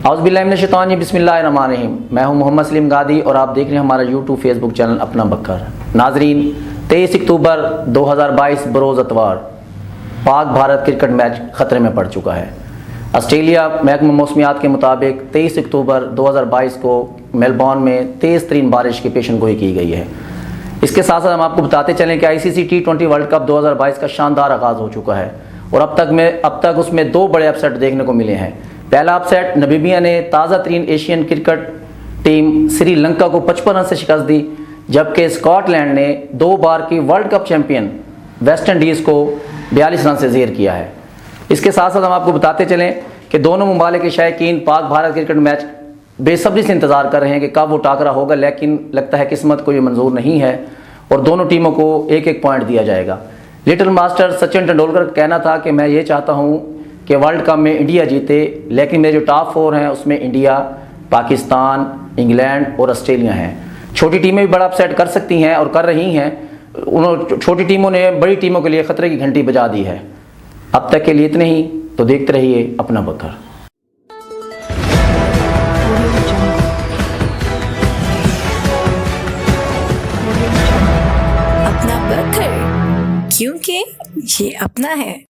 औज़ुबिल्लाहि बिस्मिल्लाहिर्रहमानिर्रहीम। मैं हूं मोहम्मद सलीम गादी और आप देख रहे हैं हमारा यूट्यूब फेसबुक चैनल अपना बकर। नाजरीन, 23 अक्टूबर 2022 बरोज़ अतवार पाक भारत क्रिकेट मैच ख़तरे में पड़ चुका है। ऑस्ट्रेलिया महकमा मौसमियात के मुताबिक 23 अक्टूबर 2022 को मेलबॉर्न में तेज़ तरीन बारिश की पेशन गोई की गई है। इसके साथ साथ हम आपको बताते चलें कि ICC T20 वर्ल्ड कप 2022 का शानदार आगाज़ हो चुका है और अब तक उसमें दो बड़े अपसेट देखने को मिले हैं। पहला अपसेट, नमीबिया ने ताज़ा तरीन एशियन क्रिकेट टीम श्रीलंका को 55 रन से शिकस्त दी, जबकि स्कॉटलैंड ने 2 बार की world cup champion West Indies को 42 रन से ज़ेर किया है। इसके साथ साथ हम आपको बताते चलें कि दोनों ममालिक के शायकीन पाक भारत क्रिकेट मैच बेसब्री से इंतज़ार कर रहे हैं कि कब वो टाकरा होगा, लेकिन लगता है किस्मत को ये मंजूर नहीं है और दोनों टीमों को एक एक पॉइंट दिया जाएगा। लिटिल मास्टर सचिन तेंदुलकर का कहना था कि मैं ये चाहता हूँ कि वर्ल्ड कप में इंडिया जीते, लेकिन मेरे जो टॉप 4 हैं उसमें इंडिया, पाकिस्तान, इंग्लैंड और ऑस्ट्रेलिया हैं। छोटी टीमें भी बड़ा अपसेट कर सकती हैं और कर रही हैं। छोटी टीमों ने बड़ी टीमों के लिए ख़तरे की घंटी बजा दी है। अब तक के लिए इतने ही, तो देखते रहिए अपना बकर। अपना बकर, क्योंकि ये अपना है।